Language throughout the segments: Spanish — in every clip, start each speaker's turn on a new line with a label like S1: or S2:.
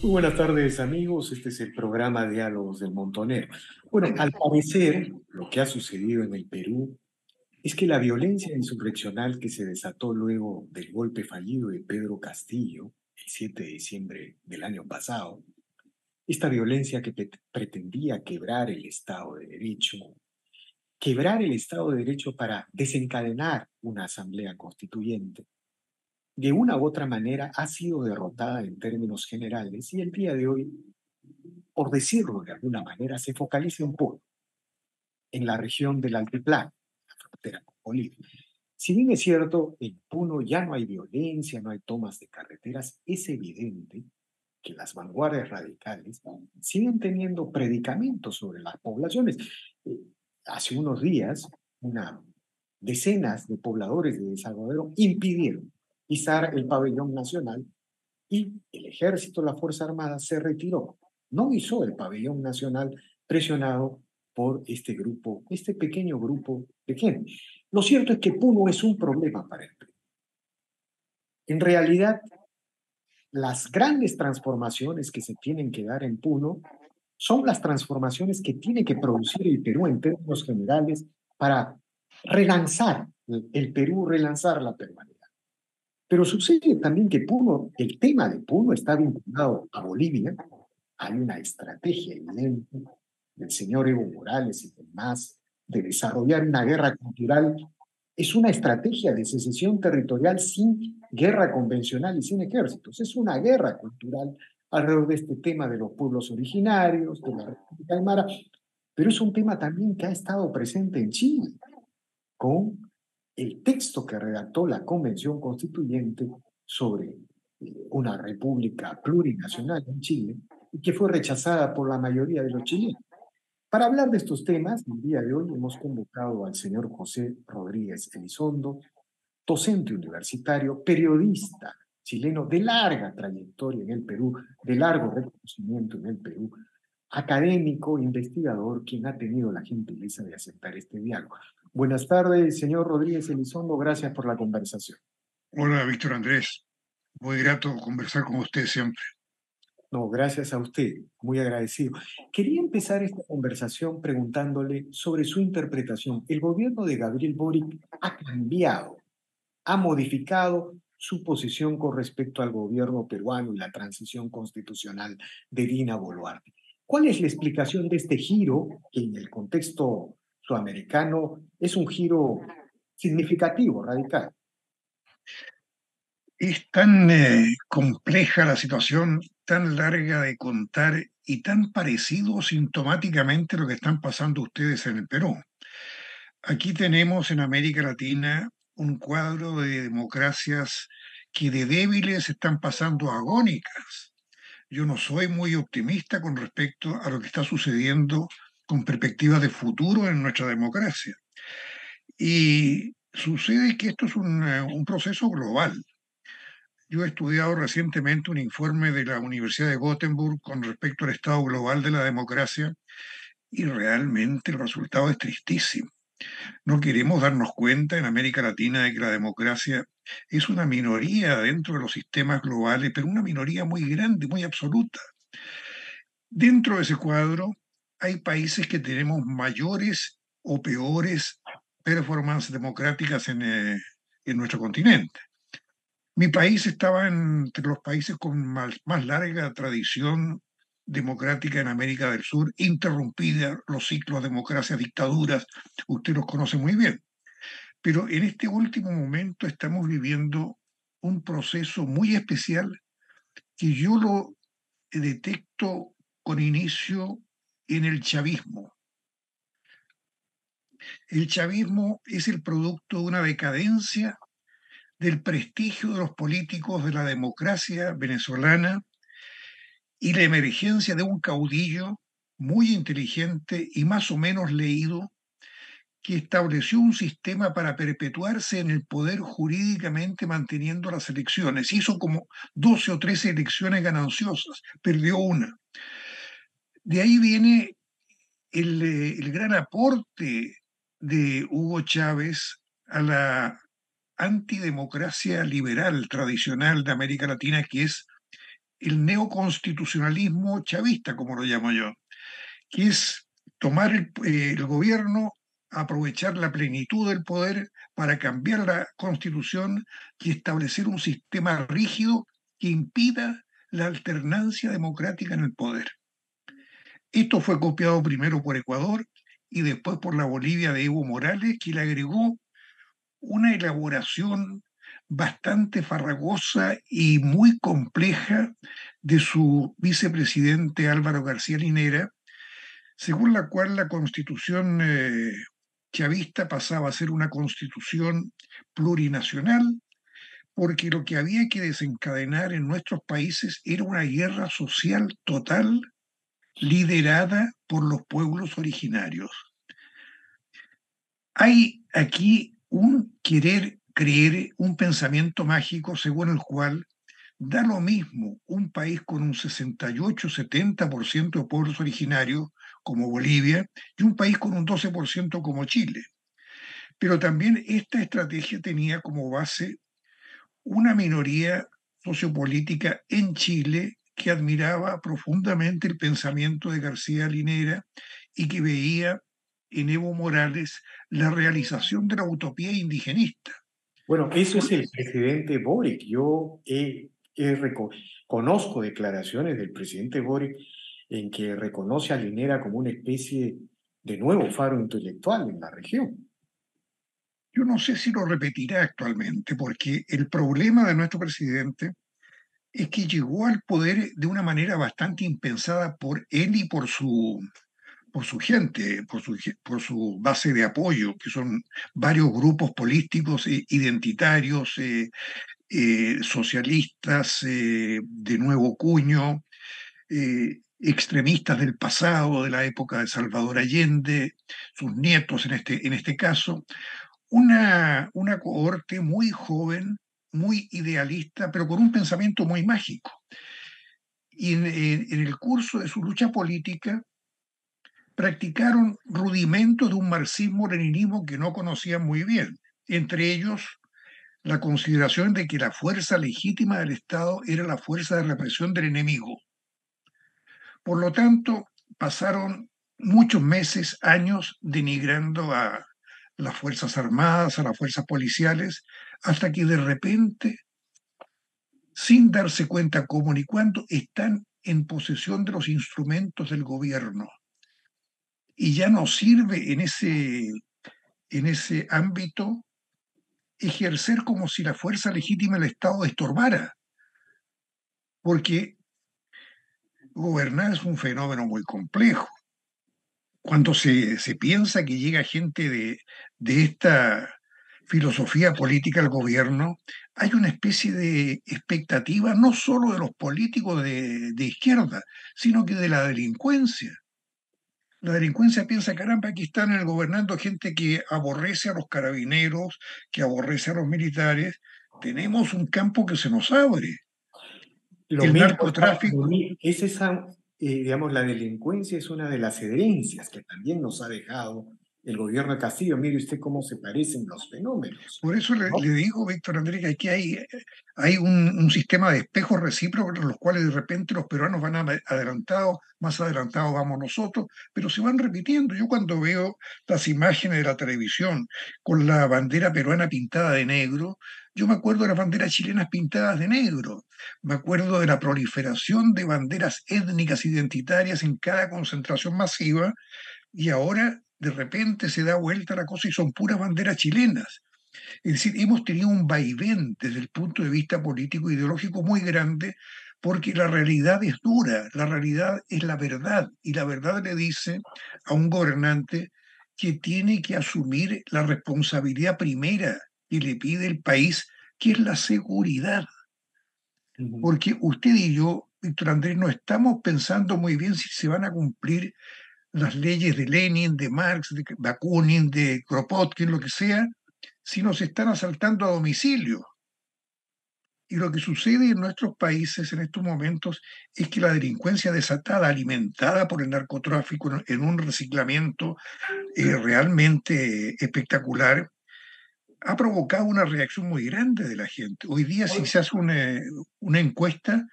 S1: Muy buenas tardes, amigos. Este es el programa Diálogos del Montonero. Bueno, al parecer, lo que ha sucedido en el Perú es que la violencia insurreccional que se desató luego del golpe fallido de Pedro Castillo, el 7 de diciembre del año pasado, esta violencia que pretendía quebrar el Estado de Derecho para desencadenar una asamblea constituyente, de una u otra manera ha sido derrotada en términos generales y el día de hoy, por decirlo de alguna manera, se focaliza un poco en la región del Altiplano, la frontera con Bolivia. Si bien es cierto, en Puno ya no hay violencia, no hay tomas de carreteras, es evidente que las vanguardias radicales siguen teniendo predicamentos sobre las poblaciones. Eh, Hace unos días, decenas de pobladores de Desaguadero impidieron izar el pabellón nacional y el ejército, la Fuerza Armada, se retiró. No hizo el pabellón nacional presionado por este grupo, este pequeño grupo de gente. Lo cierto es que Puno es un problema para el Perú. En realidad, las grandes transformaciones que se tienen que dar en Puno son las transformaciones que tiene que producir el Perú en términos generales para relanzar el Perú, relanzar la peruanidad. Pero sucede también que Puno, el tema de Puno está vinculado a Bolivia. Hay una estrategia evidente del señor Evo Morales y demás de desarrollar una guerra cultural. Es una estrategia de secesión territorial sin guerra convencional y sin ejércitos. Es una guerra cultural alrededor de este tema de los pueblos originarios, de la República Aymara, pero es un tema también que ha estado presente en Chile con el texto que redactó la Convención Constituyente sobre una república plurinacional en Chile y que fue rechazada por la mayoría de los chilenos. Para hablar de estos temas, el día de hoy hemos convocado al señor José Rodríguez Elizondo, docente universitario, periodista chileno de larga trayectoria en el Perú, de largo reconocimiento en el Perú, académico, investigador, quien ha tenido la gentileza de aceptar este diálogo. Buenas tardes, señor Rodríguez Elizondo, gracias por la conversación.
S2: Hola, Víctor Andrés. Muy grato conversar con usted siempre.
S1: No, gracias a usted, muy agradecido. Quería empezar esta conversación preguntándole sobre su interpretación. El gobierno de Gabriel Boric ha cambiado, ha modificado su posición con respecto al gobierno peruano y la transición constitucional de Dina Boluarte. ¿Cuál es la explicación de este giro que en el contexto sudamericano es un giro significativo, radical?
S2: Es tan compleja la situación, tan larga de contar y tan parecido sintomáticamente lo que están pasando ustedes en el Perú. Aquí tenemos en América Latina un cuadro de democracias que de débiles están pasando a agónicas. Yo no soy muy optimista con respecto a lo que está sucediendo con perspectivas de futuro en nuestra democracia. Y sucede que esto es un proceso global. Yo he estudiado recientemente un informe de la Universidad de Gothenburg con respecto al estado global de la democracia y realmente el resultado es tristísimo. No queremos darnos cuenta en América Latina de que la democracia es una minoría dentro de los sistemas globales, pero una minoría muy grande, muy absoluta. Dentro de ese cuadro hay países que tenemos mayores o peores performances democráticas en nuestro continente. Mi país estaba entre los países con más larga tradición democrática en América del Sur, interrumpida los ciclos de democracia, dictaduras, usted los conoce muy bien. Pero en este último momento estamos viviendo un proceso muy especial que yo lo detecto con inicio en el chavismo. El chavismo es el producto de una decadencia del prestigio de los políticos de la democracia venezolana y la emergencia de un caudillo muy inteligente y más o menos leído que estableció un sistema para perpetuarse en el poder jurídicamente manteniendo las elecciones. Hizo como 12 o 13 elecciones gananciosas, perdió una. De ahí viene el gran aporte de Hugo Chávez a la antidemocracia liberal tradicional de América Latina, que es el neoconstitucionalismo chavista, como lo llamo yo, que es tomar el gobierno, aprovechar la plenitud del poder para cambiar la constitución y establecer un sistema rígido que impida la alternancia democrática en el poder. Esto fue copiado primero por Ecuador y después por la Bolivia de Evo Morales, que le agregó una elaboración bastante farragosa y muy compleja de su vicepresidente Álvaro García Linera, según la cual la constitución chavista pasaba a ser una constitución plurinacional, porque lo que había que desencadenar en nuestros países era una guerra social total liderada por los pueblos originarios. Hay aquí un querer creer, un pensamiento mágico según el cual da lo mismo un país con un 68-70% de pueblos originarios como Bolivia y un país con un 12% como Chile. Pero también esta estrategia tenía como base una minoría sociopolítica en Chile que admiraba profundamente el pensamiento de García Linera y que veía en Evo Morales la realización de la utopía indigenista.
S1: Bueno, eso es
S2: Por-
S1: el presidente Boric. Conozco declaraciones del presidente Boric en que reconoce a Linera como una especie de nuevo faro intelectual en la región.
S2: Yo no sé si lo repetirá actualmente, porque el problema de nuestro presidente es que llegó al poder de una manera bastante impensada por él y por su gente, por su base de apoyo, que son varios grupos políticos identitarios, socialistas de nuevo cuño, extremistas del pasado, de la época de Salvador Allende, sus nietos en este caso, una cohorte muy joven, muy idealista, pero con un pensamiento muy mágico. Y en el curso de su lucha política practicaron rudimentos de un marxismo-leninismo que no conocían muy bien, entre ellos la consideración de que la fuerza legítima del Estado era la fuerza de represión del enemigo. Por lo tanto, pasaron muchos meses, años denigrando a las Fuerzas Armadas, a las fuerzas policiales, hasta que de repente, sin darse cuenta cómo ni cuándo, están en posesión de los instrumentos del gobierno. Y ya no sirve en ese ámbito ejercer como si la fuerza legítima del Estado estorbara, porque gobernar es un fenómeno muy complejo. Cuando se piensa que llega gente de esta filosofía política al gobierno, hay una especie de expectativa no solo de los políticos de izquierda, sino que de la delincuencia. La delincuencia piensa, caramba, aquí están gobernando gente que aborrece a los carabineros, que aborrece a los militares. Tenemos un campo que se nos abre.
S1: Lo
S2: El
S1: mismo está,
S2: narcotráfico.
S1: es esa, digamos, la delincuencia es una de las herencias que también nos ha dejado el gobierno de Castillo. Mire usted cómo se parecen los fenómenos,
S2: Por eso
S1: ¿no?
S2: le digo, Víctor Andrés, que aquí hay un sistema de espejos recíprocos en los cuales de repente los peruanos van adelantados, más adelantados vamos nosotros, pero se van repitiendo. Yo cuando veo las imágenes de la televisión con la bandera peruana pintada de negro, yo me acuerdo de las banderas chilenas pintadas de negro, me acuerdo de la proliferación de banderas étnicas identitarias en cada concentración masiva, y ahora de repente se da vuelta la cosa y son puras banderas chilenas. Es decir, hemos tenido un vaivén desde el punto de vista político e ideológico muy grande, porque la realidad es dura, la realidad es la verdad, y la verdad le dice a un gobernante que tiene que asumir la responsabilidad primera que le pide el país, que es la seguridad.
S1: Ujú.
S2: Porque usted y yo, Víctor Andrés, no estamos pensando muy bien si se van a cumplir las leyes de Lenin, de Marx, de Bakunin, de Kropotkin, lo que sea, si nos están asaltando a domicilio. Y lo que sucede en nuestros países en estos momentos es que la delincuencia desatada, alimentada por el narcotráfico en un reciclamiento realmente espectacular, ha provocado una reacción muy grande de la gente. Hoy día, si se hace una encuesta,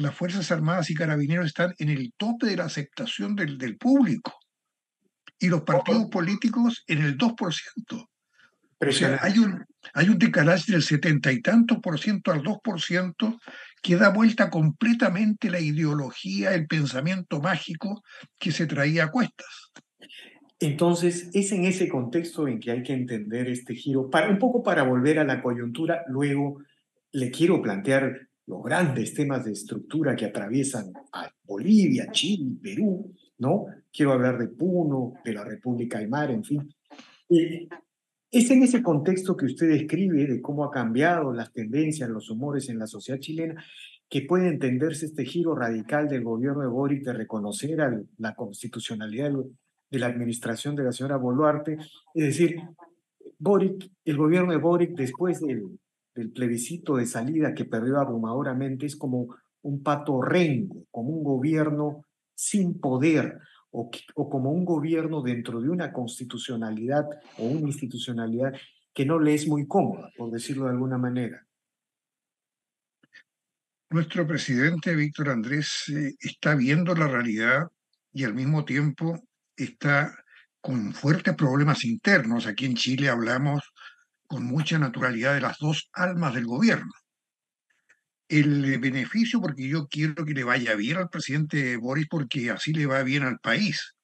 S2: las Fuerzas Armadas y Carabineros están en el tope de la aceptación del público y los partidos políticos en el 2%. O sea,
S1: Impresionante.
S2: hay un decalaje del 70 y tantos por ciento al 2% que da vuelta completamente la ideología, el pensamiento mágico que se traía a cuestas.
S1: Entonces, es en ese contexto en que hay que entender este giro. Un poco para volver a la coyuntura, luego le quiero plantear los grandes temas de estructura que atraviesan a Bolivia, Chile, Perú, ¿no? Quiero hablar de Puno, de la República Aymara, en fin. Eh, es en ese contexto que usted describe de cómo ha cambiado las tendencias, los humores en la sociedad chilena, que puede entenderse este giro radical del gobierno de Boric de reconocer la constitucionalidad de la administración de la señora Boluarte. Es decir, Boric, el gobierno de Boric, después del plebiscito de salida que perdió abrumadoramente, es como un pato rengo, como un gobierno sin poder, o como un gobierno dentro de una constitucionalidad o una institucionalidad que no le es muy cómoda, por decirlo de alguna manera.
S2: Nuestro presidente Víctor Andrés está viendo la realidad y al mismo tiempo está con fuertes problemas internos. Aquí en Chile hablamos con mucha naturalidad de las dos almas del gobierno. El beneficio, porque yo quiero que le vaya bien al presidente Boris, porque así le va bien al país.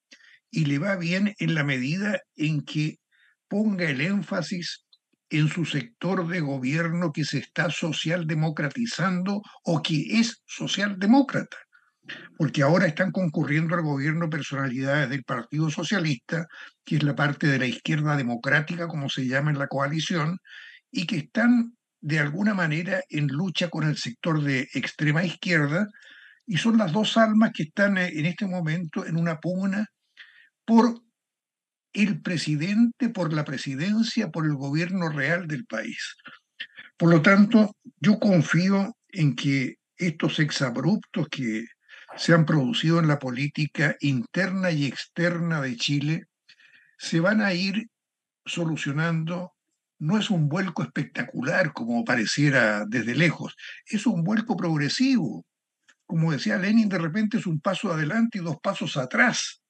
S2: Y le va bien en la medida en que ponga el énfasis en su sector de gobierno que se está socialdemocratizando o que es socialdemócrata, porque ahora están concurriendo al gobierno personalidades del Partido Socialista, que es la parte de la izquierda democrática, como se llama en la coalición, y que están de alguna manera en lucha con el sector de extrema izquierda, y son las dos almas que están en este momento en una pugna por el presidente, por la presidencia, por el gobierno real del país. Por lo tanto, yo confío en que estos exabruptos que se han producido en la política interna y externa de Chile se van a ir solucionando. No es un vuelco espectacular como pareciera desde lejos, es un vuelco progresivo. Como decía Lenin, de repente es un paso adelante y dos pasos atrás,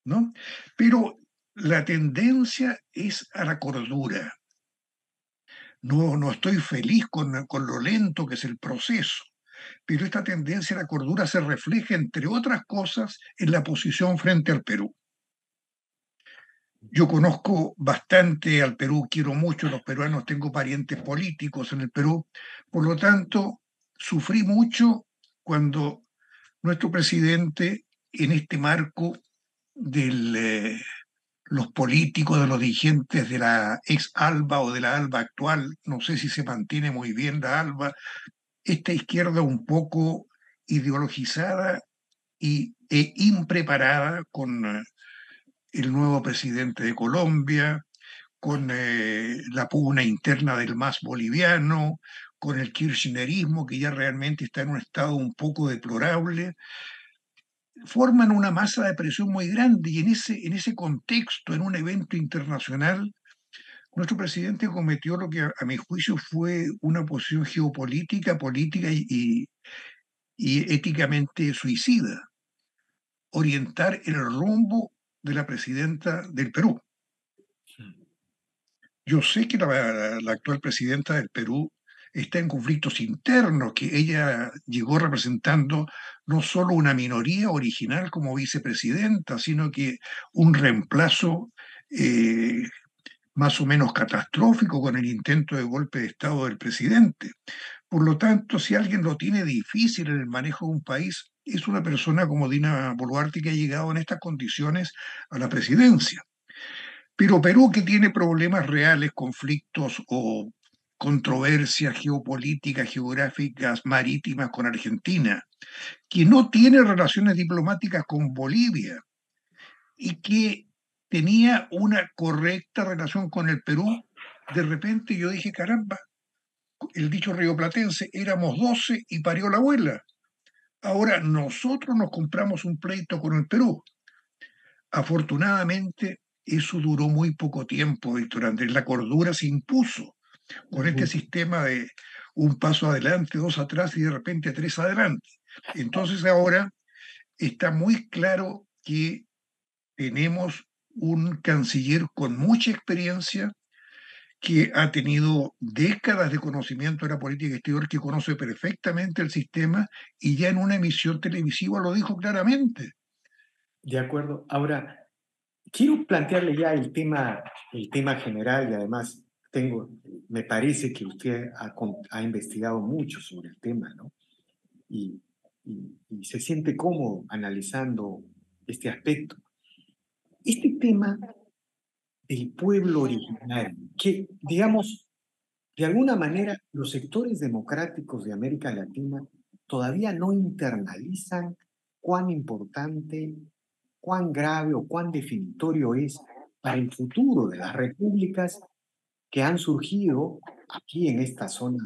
S2: ¿no? Pero la tendencia es a la cordura. No estoy feliz con lo lento que es el proceso, pero esta tendencia a la cordura se refleja, entre otras cosas, en la posición frente al Perú. Yo conozco bastante al Perú, quiero mucho a los peruanos, tengo parientes políticos en el Perú, por lo tanto, sufrí mucho cuando nuestro presidente, en este marco de los políticos, de los dirigentes de la ex ALBA o de la ALBA actual, no sé si se mantiene muy bien la ALBA, esta izquierda un poco ideologizada e impreparada con el nuevo presidente de Colombia, con la pugna interna del MAS boliviano, con el kirchnerismo que ya realmente está en un estado un poco deplorable, forman una masa de presión muy grande y en ese contexto, en un evento internacional, nuestro presidente cometió lo que a mi juicio fue una posición geopolítica, política y éticamente suicida, orientar el rumbo de la presidenta del Perú. Yo sé que la actual presidenta del Perú está en conflictos internos, que ella llegó representando no solo una minoría original como vicepresidenta, sino que un reemplazo eh, más o menos catastrófico con el intento de golpe de Estado del presidente. Por lo tanto, si alguien lo tiene difícil en el manejo de un país, es una persona como Dina Boluarte que ha llegado en estas condiciones a la presidencia. Pero Perú, que tiene problemas reales, conflictos o controversias geopolíticas, geográficas, marítimas con Argentina, que no tiene relaciones diplomáticas con Bolivia y que tenía una correcta relación con el Perú, de repente yo dije, caramba, el dicho rioplatense, éramos 12 y parió la abuela. Ahora nosotros nos compramos un pleito con el Perú. Afortunadamente, eso duró muy poco tiempo, Víctor Andrés. La cordura se impuso. con este sistema de un paso adelante, dos atrás y de repente tres adelante. Entonces ahora está muy claro que tenemos un canciller con mucha experiencia, que ha tenido décadas de conocimiento de la política exterior, que conoce perfectamente el sistema y ya en una emisión televisiva lo dijo claramente.
S1: De acuerdo. Ahora, quiero plantearle ya el tema general y además me parece que usted ha investigado mucho sobre el tema, ¿no? Y se siente cómodo analizando este aspecto. Este tema del pueblo originario, que, digamos, de alguna manera los sectores democráticos de América Latina todavía no internalizan cuán importante, cuán grave o cuán definitorio es para el futuro de las repúblicas que han surgido aquí en esta zona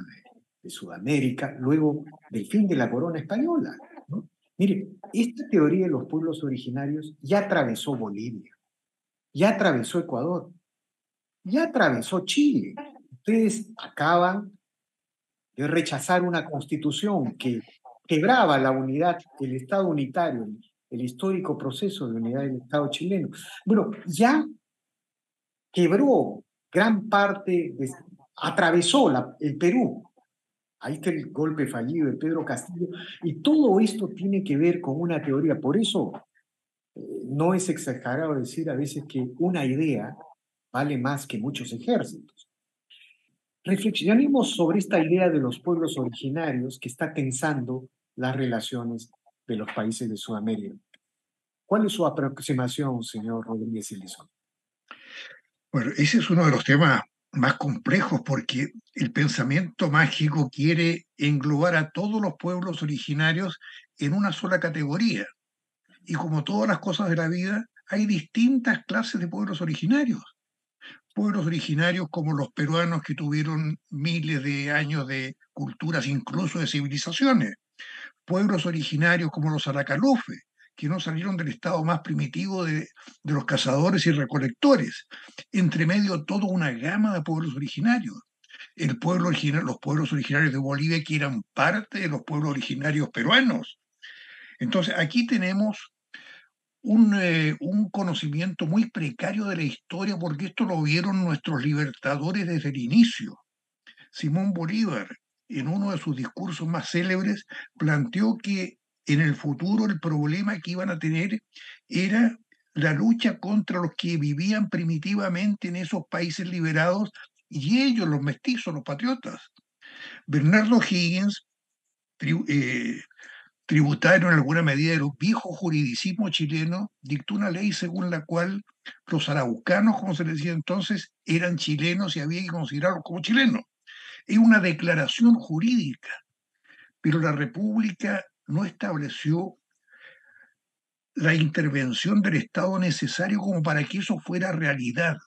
S1: de Sudamérica luego del fin de la corona española, ¿no? Mire, esta teoría de los pueblos originarios ya atravesó Bolivia, ya atravesó Ecuador, ya atravesó Chile. Ustedes acaban de rechazar una constitución que quebraba la unidad, el Estado unitario, el histórico proceso de unidad del Estado chileno. Bueno, ya quebró gran parte, atravesó el Perú. Ahí está el golpe fallido de Pedro Castillo. Y todo esto tiene que ver con una teoría. Por eso no es exagerado decir a veces que una idea vale más que muchos ejércitos. Reflexionemos sobre esta idea de los pueblos originarios que está tensando las relaciones de los países de Sudamérica. ¿Cuál es su aproximación, señor Rodríguez Elizondo?
S2: Bueno, ese es uno de los temas más complejos porque el pensamiento mágico quiere englobar a todos los pueblos originarios en una sola categoría. Y como todas las cosas de la vida, hay distintas clases de pueblos originarios. Pueblos originarios como los peruanos, que tuvieron miles de años de culturas, incluso de civilizaciones. Pueblos originarios como los Aracalufe, que no salieron del estado más primitivo de los cazadores y recolectores. Entre medio, toda una gama de pueblos originarios. Los pueblos originarios de Bolivia, que eran parte de los pueblos originarios peruanos. Entonces, aquí tenemos un conocimiento muy precario de la historia, porque esto lo vieron nuestros libertadores desde el inicio. Simón Bolívar, en uno de sus discursos más célebres, planteó que en el futuro el problema que iban a tener era la lucha contra los que vivían primitivamente en esos países liberados, y ellos, los mestizos, los patriotas. Bernardo Higgins, tributario en alguna medida de los viejos juridicismos chilenos, dictó una ley según la cual los araucanos, como se les decía entonces, eran chilenos y había que considerarlos como chilenos. Es una declaración jurídica, pero la República no estableció la intervención del Estado necesario como para que eso fuera realidad,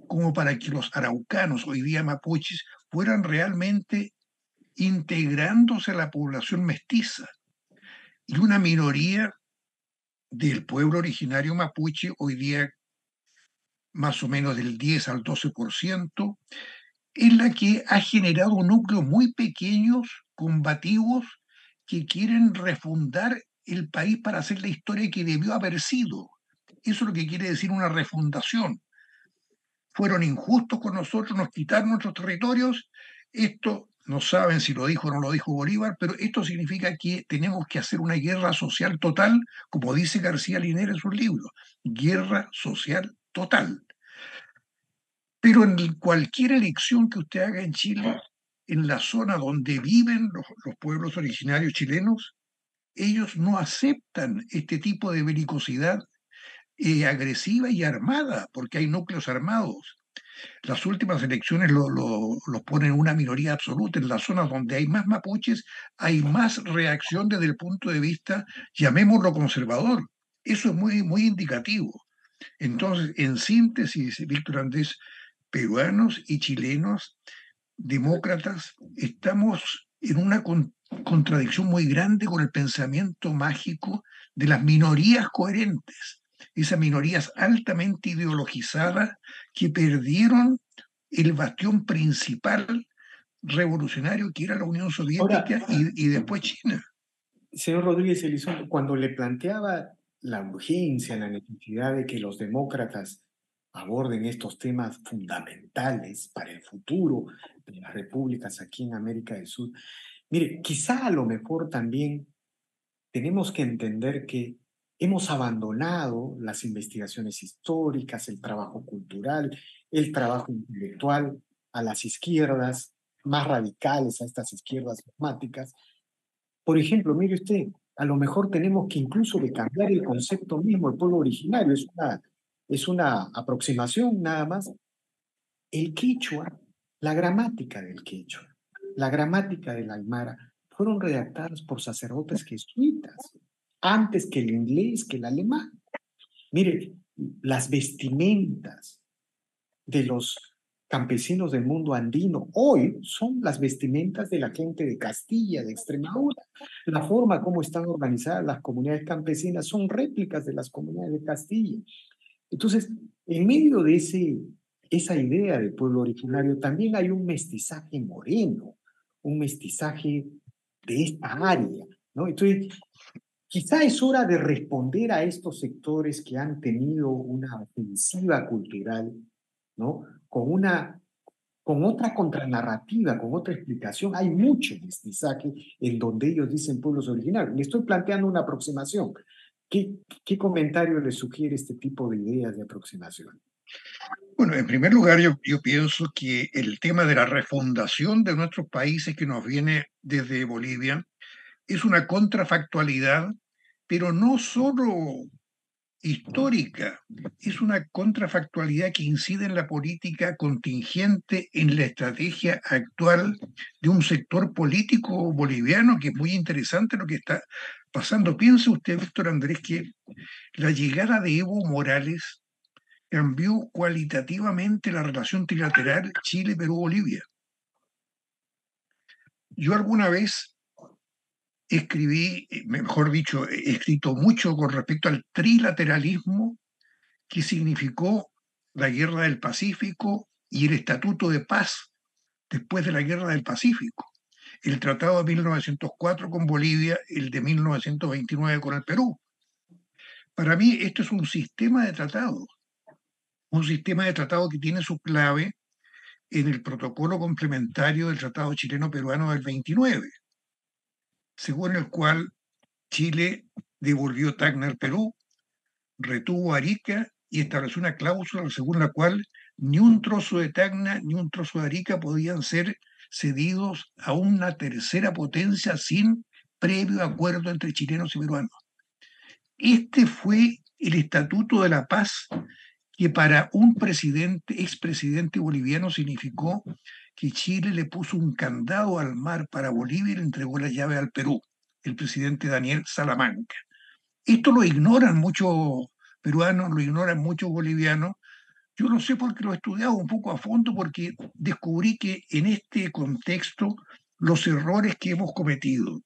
S2: como para que los araucanos, hoy día mapuches, fueran realmente integrándose a la población mestiza. Y una minoría del pueblo originario mapuche, hoy día más o menos del 10 al 12%, es la que ha generado núcleos muy pequeños, combativos, que quieren refundar el país para hacer la historia que debió haber sido. Eso es lo que quiere decir una refundación. Fueron injustos con nosotros, nos quitaron nuestros territorios. Esto no saben si lo dijo o no lo dijo Bolívar, pero esto significa que tenemos que hacer una guerra social total, como dice García Linera en sus libros, guerra social total. Pero en cualquier elección que usted haga en Chile, en la zona donde viven los pueblos originarios chilenos, ellos no aceptan este tipo de belicosidad agresiva y armada, porque hay núcleos armados. Las últimas elecciones los ponen en una minoría absoluta. En las zonas donde hay más mapuches, hay más reacción desde el punto de vista, llamémoslo conservador. Eso es muy, muy indicativo. Entonces, en síntesis, Víctor Andrés, peruanos y chilenos demócratas estamos en una contradicción muy grande con el pensamiento mágico de las minorías coherentes, esas minorías altamente ideologizadas que perdieron el bastión principal revolucionario que era la Unión
S1: Ahora,
S2: Soviética y después China.
S1: señor Rodríguez Elizondo, cuando le planteaba la urgencia, la necesidad de que los demócratas aborden estos temas fundamentales para el futuro de las repúblicas aquí en América del Sur, mire, quizá a lo mejor también tenemos que entender que hemos abandonado las investigaciones históricas, el trabajo cultural, el trabajo intelectual a las izquierdas más radicales, a estas izquierdas dogmáticas. Por ejemplo, mire usted, a lo mejor tenemos que incluso de cambiar el concepto mismo del pueblo originario, es una aproximación nada más. El quechua, la gramática del quechua, la gramática del aymara, fueron redactadas por sacerdotes jesuitas, antes que el inglés, que el alemán. Mire, las vestimentas de los campesinos del mundo andino hoy son las vestimentas de la gente de Castilla, de Extremadura. La forma como están organizadas las comunidades campesinas son réplicas de las comunidades de Castilla. Entonces, en medio de esa idea del pueblo originario, también hay un mestizaje moreno, un mestizaje de esta área, ¿no? Entonces, quizá es hora de responder a estos sectores que han tenido una ofensiva cultural, ¿no? Con otra contranarrativa, con otra explicación. Hay mucho mestizaje en donde ellos dicen pueblos originarios. Le estoy planteando una aproximación. ¿Qué comentario le sugiere este tipo de ideas de aproximación?
S2: Bueno, en primer lugar, yo pienso que el tema de la refundación de nuestros países que nos viene desde Bolivia es una contrafactualidad, pero no solo histórica, es una contrafactualidad que incide en la política contingente, en la estrategia actual de un sector político boliviano, que es muy interesante lo que está pasando. Piense usted, Víctor Andrés, que la llegada de Evo Morales cambió cualitativamente la relación trilateral Chile-Perú-Bolivia. Yo alguna vez escribí, mejor dicho, he escrito mucho con respecto al trilateralismo que significó la Guerra del Pacífico y el Estatuto de Paz después de la Guerra del Pacífico. El Tratado de 1904 con Bolivia, el de 1929 con el Perú. Para mí esto es un sistema de tratado que tiene su clave en el protocolo complementario del Tratado Chileno-Peruano del 29, según el cual Chile devolvió Tacna al Perú, retuvo Arica y estableció una cláusula según la cual ni un trozo de Tacna ni un trozo de Arica podían ser cedidos a una tercera potencia sin previo acuerdo entre chilenos y peruanos. Este fue el Estatuto de la Paz que para un expresidente boliviano significó que Chile le puso un candado al mar para Bolivia y le entregó la llave al Perú, el presidente Daniel Salamanca. Esto lo ignoran muchos peruanos, lo ignoran muchos bolivianos. Yo lo sé porque lo he estudiado un poco a fondo, porque descubrí que en este contexto los errores que hemos cometido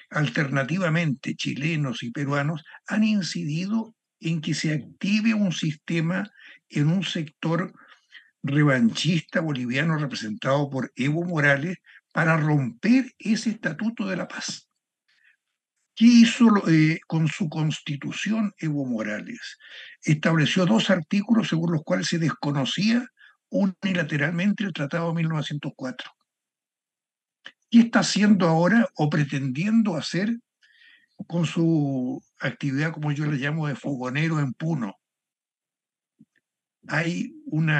S2: alternativamente chilenos y peruanos han incidido en que se active un sistema en un sector revanchista boliviano representado por Evo Morales para romper ese estatuto de la paz. ¿Qué hizo con su constitución Evo Morales? Estableció dos artículos según los cuales se desconocía unilateralmente el Tratado de 1904. ¿Qué está haciendo ahora o pretendiendo hacer con su actividad, como yo le llamo, de fogonero en Puno? Hay un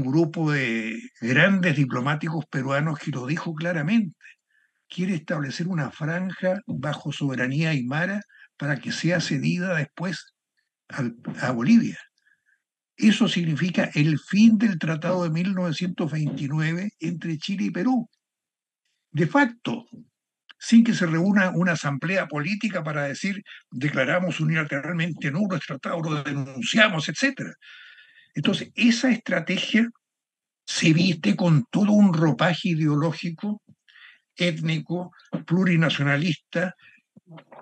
S2: grupo de grandes diplomáticos peruanos que lo dijo claramente. Quiere establecer una franja bajo soberanía aymara para que sea cedida después a Bolivia. Eso significa el fin del Tratado de 1929 entre Chile y Perú. De facto, sin que se reúna una asamblea política para decir declaramos unilateralmente nulo el tratado, lo denunciamos, etc. Entonces, esa estrategia se viste con todo un ropaje ideológico, étnico, plurinacionalista,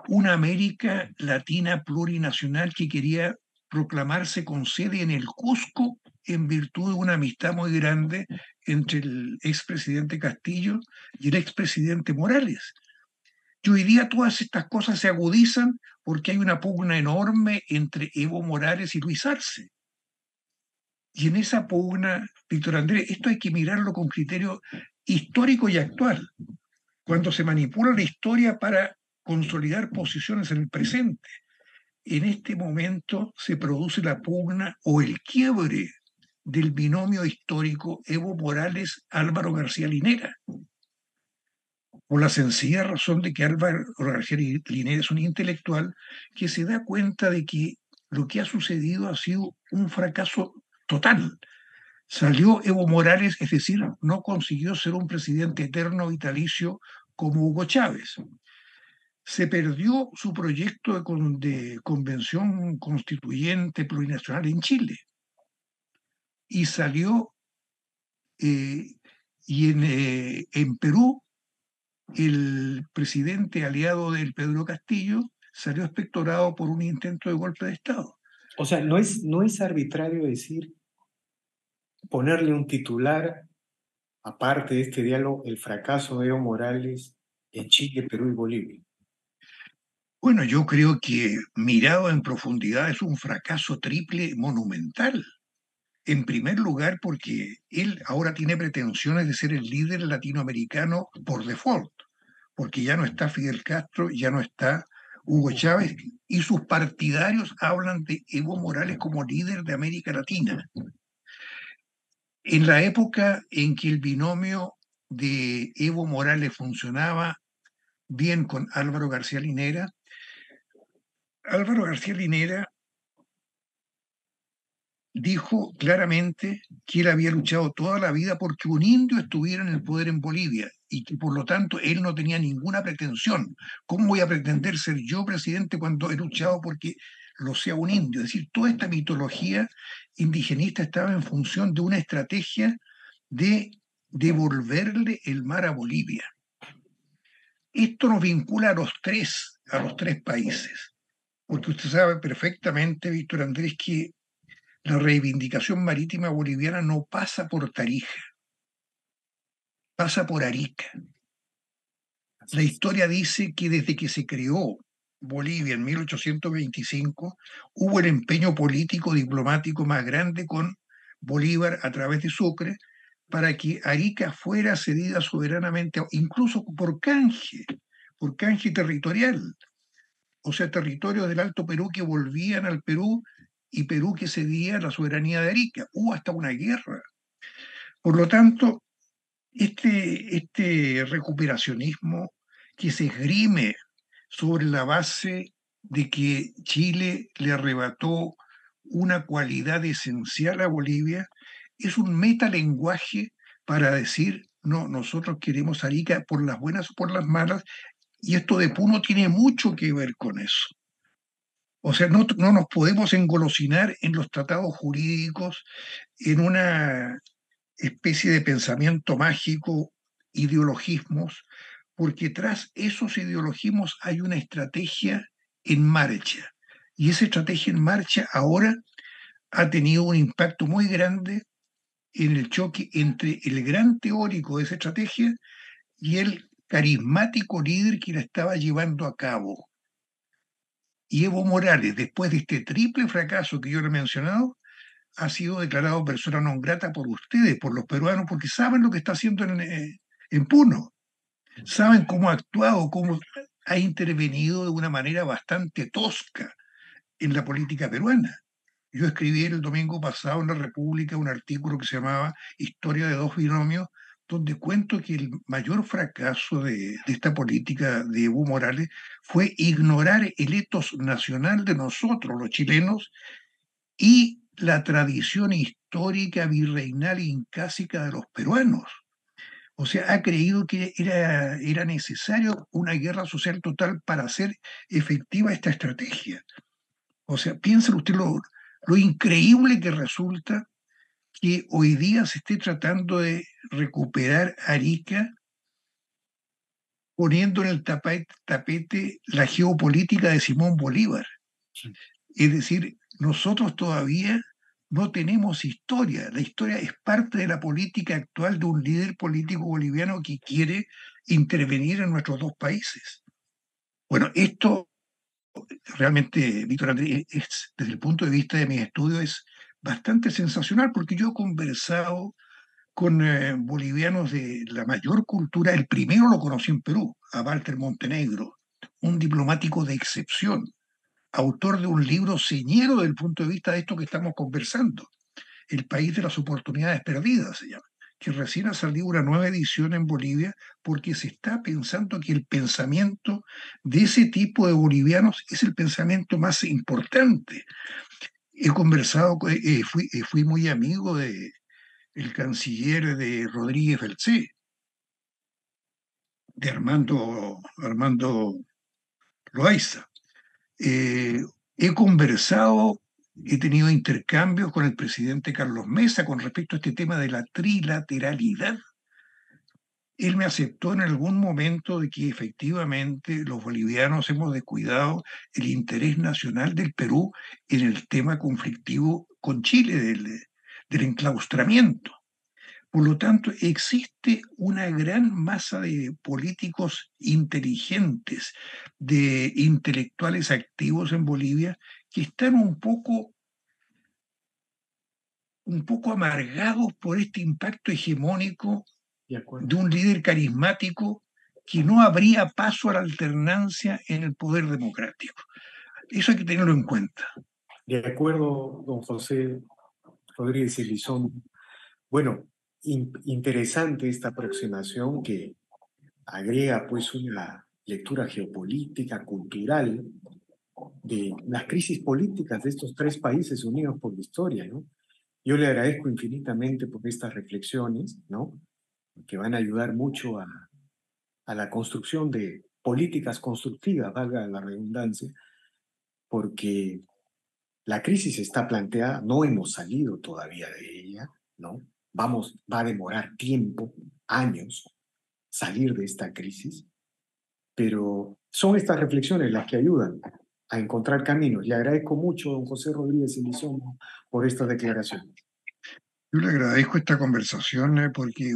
S2: una América Latina plurinacional que quería proclamarse con sede en el Cusco, en virtud de una amistad muy grande entre el expresidente Castillo y el expresidente Morales. Y hoy día todas estas cosas se agudizan porque hay una pugna enorme entre Evo Morales y Luis Arce. Y en esa pugna, Víctor Andrés, esto hay que mirarlo con criterio histórico y actual, cuando se manipula la historia para consolidar posiciones en el presente. En este momento se produce la pugna o el quiebre del binomio histórico Evo Morales-Álvaro García Linera, por la sencilla razón de que Álvaro García Linera es un intelectual que se da cuenta de que lo que ha sucedido ha sido un fracaso total. Salió Evo Morales, es decir, no consiguió ser un presidente eterno vitalicio como Hugo Chávez. Se perdió su proyecto de convención constituyente plurinacional en Chile y salió, en Perú, el presidente aliado del Pedro Castillo salió espectorado por un intento de golpe de Estado.
S1: O sea, no es arbitrario decir, ponerle un titular, aparte de este diálogo, el fracaso de Evo Morales en Chile, Perú y Bolivia.
S2: Bueno, yo creo que mirado en profundidad es un fracaso triple monumental. En primer lugar, porque él ahora tiene pretensiones de ser el líder latinoamericano por default, porque ya no está Fidel Castro, ya no está Hugo Chávez, y sus partidarios hablan de Evo Morales como líder de América Latina. En la época en que el binomio de Evo Morales funcionaba bien con Álvaro García Linera dijo claramente que él había luchado toda la vida porque un indio estuviera en el poder en Bolivia y que por lo tanto él no tenía ninguna pretensión. ¿Cómo voy a pretender ser yo presidente cuando he luchado porque lo sea un indio? Es decir, toda esta mitología indigenista estaba en función de una estrategia de devolverle el mar a Bolivia. Esto nos vincula a los tres países, porque usted sabe perfectamente, Víctor Andrés, que la reivindicación marítima boliviana no pasa por Tarija, pasa por Arica. La historia dice que desde que se creó Bolivia en 1825, hubo el empeño político diplomático más grande con Bolívar a través de Sucre para que Arica fuera cedida soberanamente, incluso por canje territorial, o sea, territorios del Alto Perú que volvían al Perú y Perú que cedía la soberanía de Arica. Hubo hasta una guerra. Por lo tanto, este recuperacionismo que se esgrime sobre la base de que Chile le arrebató una cualidad esencial a Bolivia, es un metalenguaje para decir, no, nosotros queremos Arica por las buenas o por las malas, y esto de Puno tiene mucho que ver con eso. O sea, no nos podemos engolosinar en los tratados jurídicos, en una especie de pensamiento mágico, ideologismos, porque tras esos ideologismos hay una estrategia en marcha. Y esa estrategia en marcha ahora ha tenido un impacto muy grande en el choque entre el gran teórico de esa estrategia y el carismático líder que la estaba llevando a cabo. Y Evo Morales, después de este triple fracaso que yo le he mencionado, ha sido declarado persona non grata por ustedes, por los peruanos, porque saben lo que está haciendo en Puno, saben cómo ha actuado, cómo ha intervenido de una manera bastante tosca en la política peruana. Yo escribí el domingo pasado en La República un artículo que se llamaba Historia de dos binomios, donde cuento que el mayor fracaso de esta política de Evo Morales fue ignorar el etos nacional de nosotros, los chilenos, y la tradición histórica virreinal incásica de los peruanos. O sea, ha creído que era necesario una guerra social total para hacer efectiva esta estrategia. O sea, piensa usted lo increíble que resulta que hoy día se esté tratando de recuperar Arica poniendo en el tapete la geopolítica de Simón Bolívar. Es decir, nosotros todavía No tenemos historia. La historia es parte de la política actual de un líder político boliviano que quiere intervenir en nuestros dos países. Bueno, esto realmente, Víctor Andrés, desde el punto de vista de mis estudios, es bastante sensacional porque yo he conversado con bolivianos de la mayor cultura. El primero lo conocí en Perú, a Walter Montenegro, un diplomático de excepción, autor de un libro señero desde el punto de vista de esto que estamos conversando. El país de las oportunidades perdidas se llama, que recién ha salido una nueva edición en Bolivia porque se está pensando que el pensamiento de ese tipo de bolivianos es el pensamiento más importante. He conversado, fui muy amigo de el canciller de Rodríguez Belcé, de Armando Loaiza. Eh, He conversado, he tenido intercambios con el presidente Carlos Mesa con respecto a este tema de la trilateralidad. Él me aceptó en algún momento de que efectivamente los bolivianos hemos descuidado el interés nacional del Perú en el tema conflictivo con Chile, del enclaustramiento. Por lo tanto, existe una gran masa de políticos inteligentes, de intelectuales activos en Bolivia, que están un poco amargados por este impacto hegemónico
S1: De acuerdo.
S2: de un líder carismático que no habría paso a la alternancia en el poder democrático. Eso hay que tenerlo en cuenta.
S1: De acuerdo, don José Rodríguez Elizondo. Bueno, interesante esta aproximación que agrega pues una lectura geopolítica, cultural, de las crisis políticas de estos tres países unidos por la historia, ¿no? Yo le agradezco infinitamente por estas reflexiones, ¿no? Que van a ayudar mucho a la construcción de políticas constructivas, valga la redundancia, porque la crisis está planteada, no hemos salido todavía de ella, ¿no? Va a demorar tiempo, años, salir de esta crisis, pero son estas reflexiones las que ayudan a encontrar caminos. Le agradezco mucho, don José Rodríguez Elizondo, por esta declaración.
S2: Yo le agradezco esta conversación porque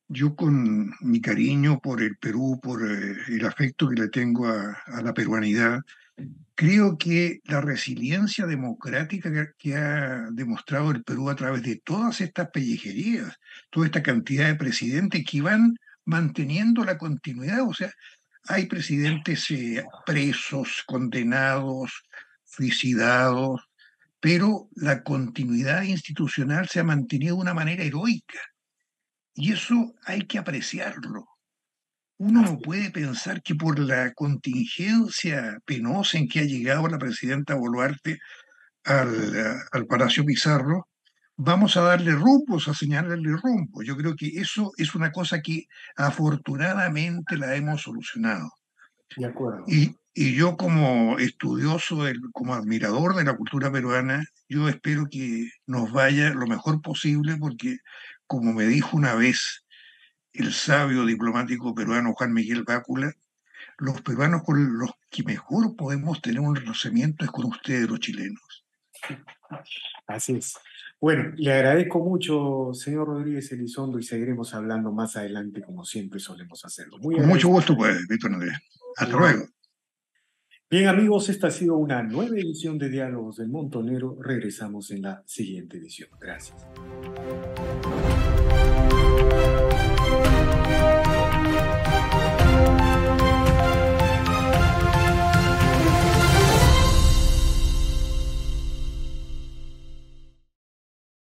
S2: yo con mi cariño por el Perú, por el afecto que le tengo a la peruanidad, creo que la resiliencia democrática que ha demostrado el Perú a través de todas estas pellejerías, toda esta cantidad de presidentes que van manteniendo la continuidad, o sea, hay presidentes presos, condenados, suicidados, pero la continuidad institucional se ha mantenido de una manera heroica y eso hay que apreciarlo. Uno no puede pensar que por la contingencia penosa en que ha llegado la presidenta Boluarte al Palacio Pizarro, vamos a darle rumbos, a señalarle rumbo. Yo creo que eso es una cosa que afortunadamente la hemos solucionado.
S1: De acuerdo.
S2: Y yo como estudioso, como admirador de la cultura peruana, yo espero que nos vaya lo mejor posible porque, como me dijo una vez el sabio diplomático peruano Juan Miguel Bácula, los peruanos con los que mejor podemos tener un relacionamiento es con ustedes, los chilenos.
S1: Así es. Bueno, le agradezco mucho, señor Rodríguez Elizondo, y seguiremos hablando más adelante, como siempre solemos hacerlo. Muy
S2: Con mucho
S1: agradecido.
S2: gusto, pues, Víctor Andrés. Hasta luego.
S1: Bien, amigos, esta ha sido una nueva edición de Diálogos del Montonero. Regresamos en la siguiente edición. Gracias.